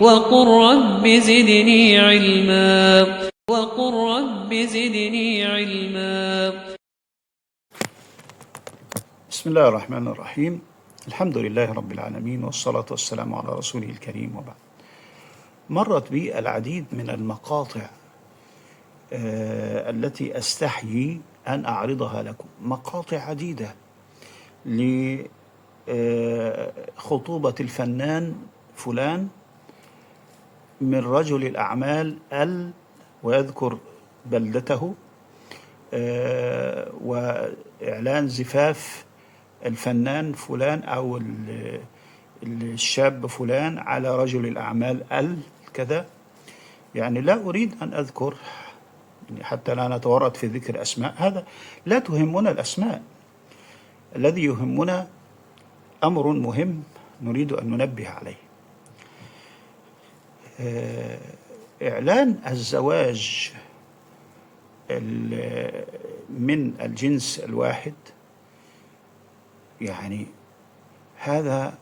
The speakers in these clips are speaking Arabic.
وقل رب زدني علما وقل رب زدني علما. بسم الله الرحمن الرحيم. الحمد لله رب العالمين، والصلاة والسلام على رسوله الكريم، وبعد. مرت بي العديد من المقاطع التي أستحيي أن أعرضها لكم، مقاطع عديدة لخطوبة الفنان فلان من رجل الأعمال ويذكر بلدته، وإعلان زفاف الفنان فلان أو الشاب فلان على رجل الأعمال كذا. يعني لا أريد أن أذكر حتى لا نتورط في ذكر أسماء، هذا لا تهمنا الأسماء. الذي يهمنا أمر مهم نريد أن ننبه عليه. إعلان الزواج من الجنس الواحد، يعني هذا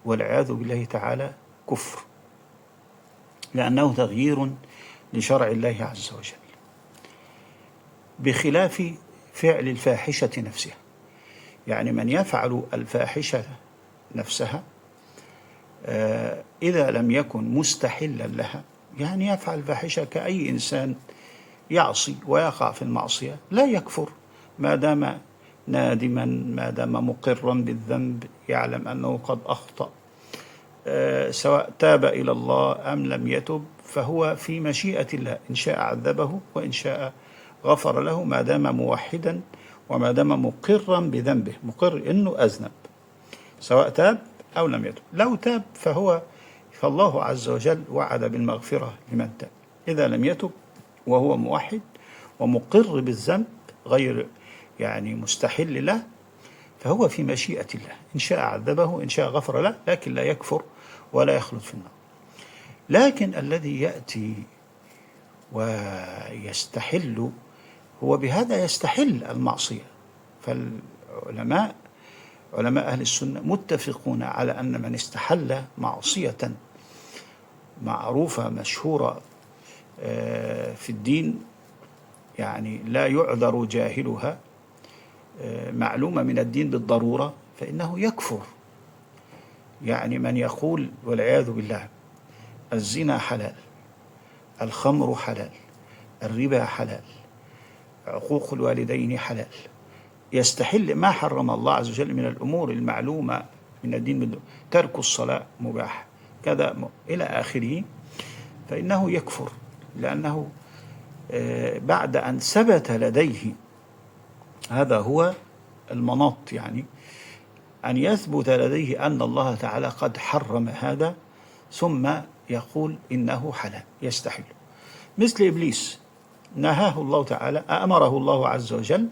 والعياذ بالله تعالى كفر، لأنه تغيير لشرع الله عز وجل، بخلاف فعل الفاحشة نفسها. يعني من يفعل الفاحشة نفسها إذا لم يكن مستحلا لها، يعني يفعل الفاحشة كأي إنسان يعصي ويقع في المعصية، لا يكفر ما دام نادما، ما دام مقرا بالذنب، يعلم أنه قد أخطأ، سواء تاب إلى الله أم لم يتب، فهو في مشيئة الله، إن شاء عذبه وإن شاء غفر له، ما دام موحدا وما دام مقرا بذنبه، مقر إنه أذنب، سواء تاب أو لم يتب. لو تاب فالله عز وجل وعد بالمغفرة لمن تاب. إذا لم يتب وهو موحد ومقر بالذنب غير يعني مستحل له، فهو في مشيئة الله، إن شاء عذبه إن شاء غفر له، لكن لا يكفر ولا يخلد في النار. لكن الذي يأتي ويستحل هو بهذا يستحل المعصية. علماء أهل السنة متفقون على أن من استحل معصية معروفة مشهورة في الدين، يعني لا يعذر جاهلها، معلومة من الدين بالضرورة، فإنه يكفر. يعني من يقول والعياذ بالله الزنا حلال، الخمر حلال، الربا حلال، عقوق الوالدين حلال، يستحل ما حرم الله عز وجل من الأمور المعلومة من الدين، ترك الصلاة مباح كذا إلى آخره، فإنه يكفر، لأنه بعد أن ثبت لديه، هذا هو المناط، يعني أن يثبت لديه أن الله تعالى قد حرم هذا، ثم يقول إنه حلال، يستحل. مثل إبليس، نهاه الله تعالى، أمره الله عز وجل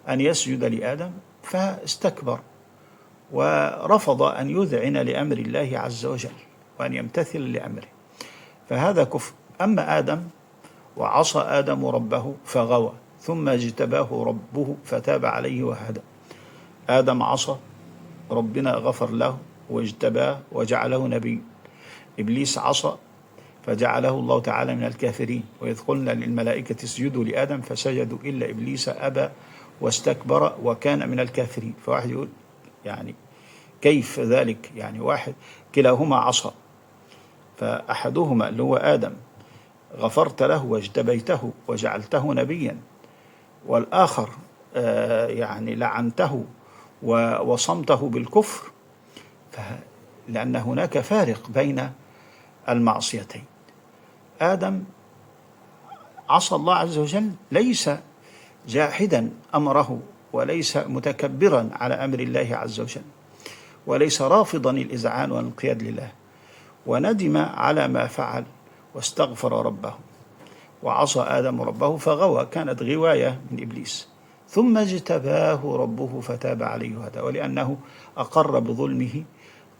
أن يسجد لآدم فاستكبر ورفض أن يذعن لأمر الله عز وجل وأن يمتثل لأمره، فهذا كفر. أما آدم، وعصى آدم ربه فغوى ثم اجتباه ربه فتاب عليه وهدى. آدم عصى، ربنا غفر له واجتباه وجعله نبي. إبليس عصى فجعله الله تعالى من الكافرين، وإذ قلنا للملائكة اسجدوا لآدم فسجدوا إلا إبليس أبى واستكبر وكان من الكافرين. فواحد يقول يعني كيف ذلك؟ يعني واحد كلاهما عصى، فأحدهما اللي هو آدم غفرت له واجتبيته وجعلته نبيا، والآخر يعني لعنته ووصمته بالكفر، لأن هناك فارق بين المعصيتين. آدم عصى الله عز وجل، ليس جاحدا أمره، وليس متكبرا على أمر الله عز وجل، وليس رافضا الإذعان والانقياد لله، وندم على ما فعل واستغفر ربه. وعصى آدم ربه فغوى، كانت غواية من إبليس، ثم اجتباه ربه فتاب عليه وهدى. ولأنه أقر بظلمه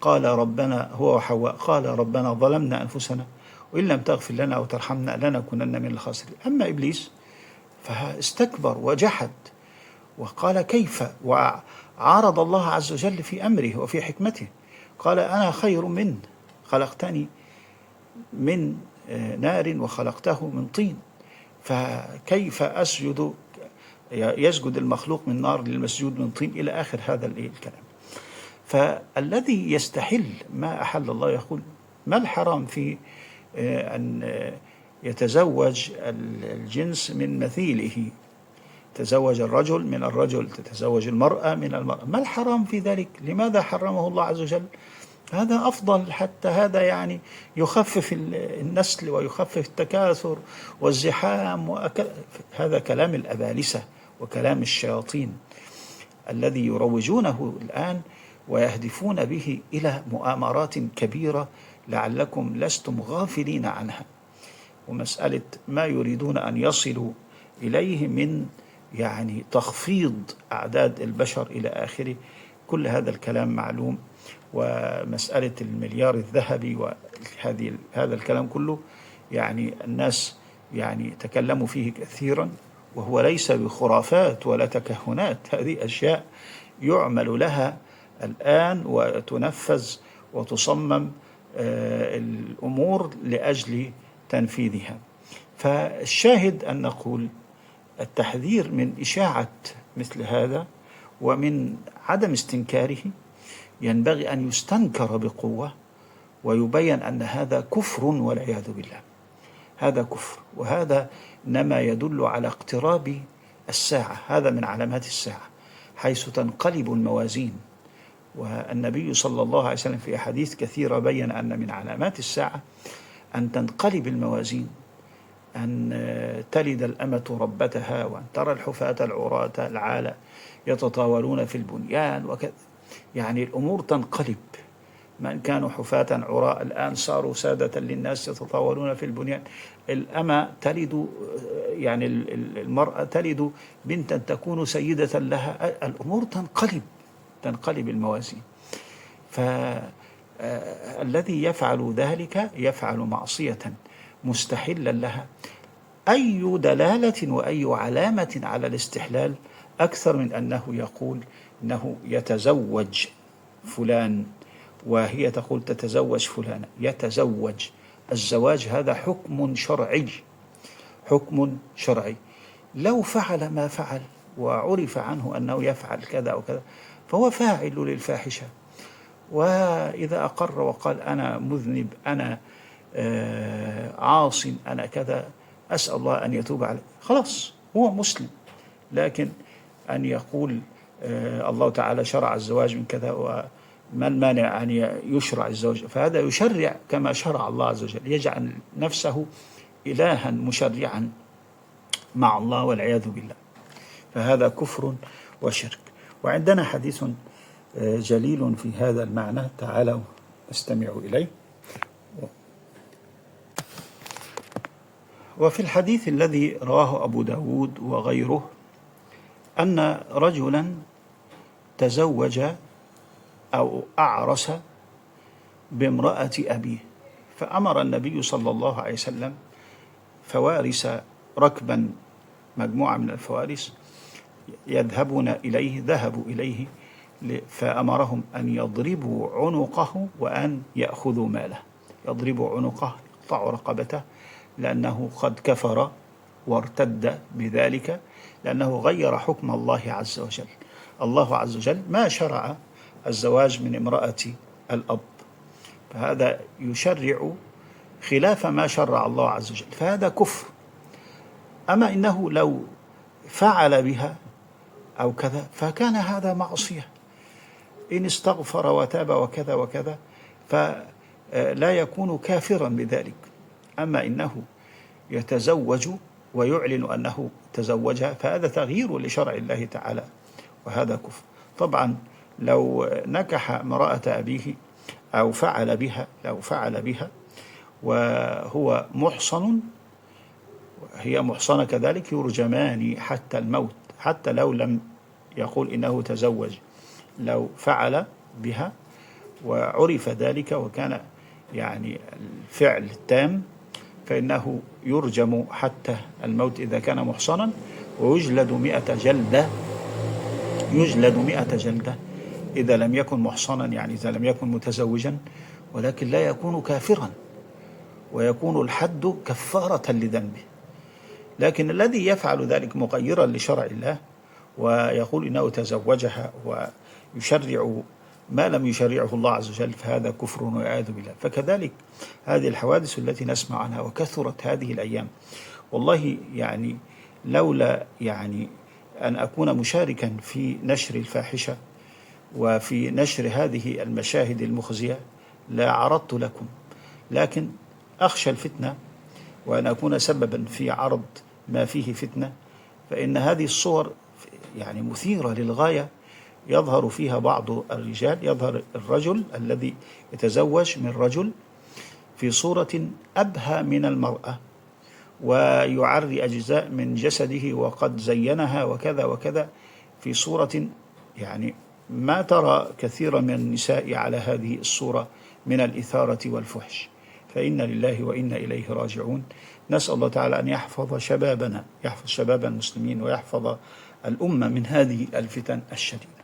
قال ربنا، هو وحواء، قال ربنا ظلمنا أنفسنا وإن لم تغفر لنا وترحمنا لنكونن من الخاسرين. أما إبليس فاستكبر وجحد وقال كيف، وعارض الله عز وجل في أمره وفي حكمته، قال أنا خير منه، خلقتني من نار وخلقته من طين، فكيف أسجد يسجد المخلوق من نار للمسجود من طين إلى آخر هذا الكلام. فالذي يستحل ما أحل الله يقول ما الحرام في أن يتزوج الجنس من مثيله، تزوج الرجل من الرجل، تتزوج المرأة من المرأة، ما الحرام في ذلك؟ لماذا حرمه الله عز وجل؟ هذا أفضل، حتى هذا يعني يخفف النسل ويخفف التكاثر والزحام، هذا كلام الأبالسة وكلام الشياطين الذي يروجونه الآن ويهدفون به إلى مؤامرات كبيرة لعلكم لستم غافلين عنها. ومسألة ما يريدون أن يصلوا إليه من يعني تخفيض أعداد البشر إلى آخره، كل هذا الكلام معلوم. ومسألة المليار الذهبي هذا الكلام كله يعني الناس يعني تكلموا فيه كثيرا، وهو ليس بخرافات ولا تكهنات، هذه أشياء يعمل لها الآن وتنفذ وتصمم الأمور لأجل تنفيذها. فالشاهد أن نقول التحذير من إشاعة مثل هذا ومن عدم استنكاره ينبغي أن يستنكر بقوة، ويبين أن هذا كفر والعياذ بالله، هذا كفر، وهذا إنما يدل على اقتراب الساعة، هذا من علامات الساعة حيث تنقلب الموازين. والنبي صلى الله عليه وسلم في أحاديث كثيرة بين أن من علامات الساعة أن تنقلب الموازين، أن تلد الأمة ربتها، وأن ترى الحفاة العراة العالى يتطاولون في البنيان وكذا، يعني الأمور تنقلب، من كانوا حفاة عراء الآن صاروا سادة للناس يتطاولون في البنيان. الأمة تلد، يعني المرأة تلد بنتا تكون سيدة لها، الأمور تنقلب الموازين. فالذي يفعل ذلك يفعل معصية مستحلا لها. أي دلالة وأي علامة على الاستحلال أكثر من أنه يقول إنه يتزوج فلان وهي تقول تتزوج فلانة، يتزوج. الزواج هذا حكم شرعي، حكم شرعي. لو فعل ما فعل وعرف عنه أنه يفعل كذا وكذا فهو فاعل للفاحشة، وإذا أقر وقال أنا مذنب، أنا عاص، أنا كذا، أسأل الله أن يتوب عليه، خلاص هو مسلم. لكن أن يقول الله تعالى شرع الزواج من كذا، وما المانع أن يشرع الزواج، فهذا يشرع كما شرع الله عز وجل، يجعل نفسه إلها مشرعا مع الله والعياذ بالله، فهذا كفر وشرك. وعندنا حديث جليل في هذا المعنى، تعالوا استمعوا إليه. وفي الحديث الذي رواه أبو داود وغيره أن رجلا تزوج أو أعرس بامرأة أبيه، فأمر النبي صلى الله عليه وسلم فوارس ركبا، مجموعة من الفوارس ذهبوا إليه فأمرهم أن يضربوا عنقه وأن يأخذوا ماله. يضربوا عنقه، يقطعوا رقبته، لأنه قد كفر وارتد بذلك، لأنه غير حكم الله عز وجل. الله عز وجل ما شرع الزواج من امرأة الأب، فهذا يشرع خلاف ما شرع الله عز وجل، فهذا كفر. أما إنه لو فعل بها أو كذا فكان هذا معصية، إن استغفر وتاب وكذا وكذا فلا يكون كافرا بذلك. أما إنه يتزوج ويعلن أنه تزوجها فهذا تغيير لشرع الله تعالى، وهذا كفر. طبعا لو نكح امرأة أبيه أو فعل بها وهو محصن وهي محصنة كذلك يرجمان حتى الموت، حتى لو لم يقول إنه تزوج، لو فعل بها وعرف ذلك وكان يعني الفعل تام فإنه يرجم حتى الموت إذا كان محصنا، ويجلد 100 جلدة، يجلد 100 جلدة إذا لم يكن محصنا، يعني إذا لم يكن متزوجا، ولكن لا يكون كافرا. ويكون الحد كفارة لذنبه. لكن الذي يفعل ذلك مغيرا لشرع الله ويقول إنه تزوجها ويشرع ما لم يشرعه الله عز وجل، فهذا كفر والعياذ بالله. فكذلك هذه الحوادث التي نسمع عنها وكثرت هذه الأيام، والله يعني لولا يعني أن أكون مشاركا في نشر الفاحشة وفي نشر هذه المشاهد المخزية لا عرضت لكم، لكن أخشى الفتنة وأن أكون سببا في عرض ما فيه فتنة. فإن هذه الصور يعني مثيرة للغاية، يظهر فيها بعض الرجال، يظهر الرجل الذي يتزوج من رجل في صورة أبهى من المرأة، ويعري أجزاء من جسده وقد زينها وكذا وكذا، في صورة يعني ما ترى كثيرا من النساء على هذه الصورة من الإثارة والفحش. فإن لله وإنا إليه راجعون. نسأل الله تعالى أن يحفظ شبابنا، يحفظ شباب المسلمين، ويحفظ الأمة من هذه الفتن الشديدة.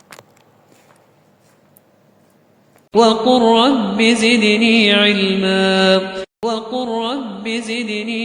وقل رب زدني علما. وقل رب زدني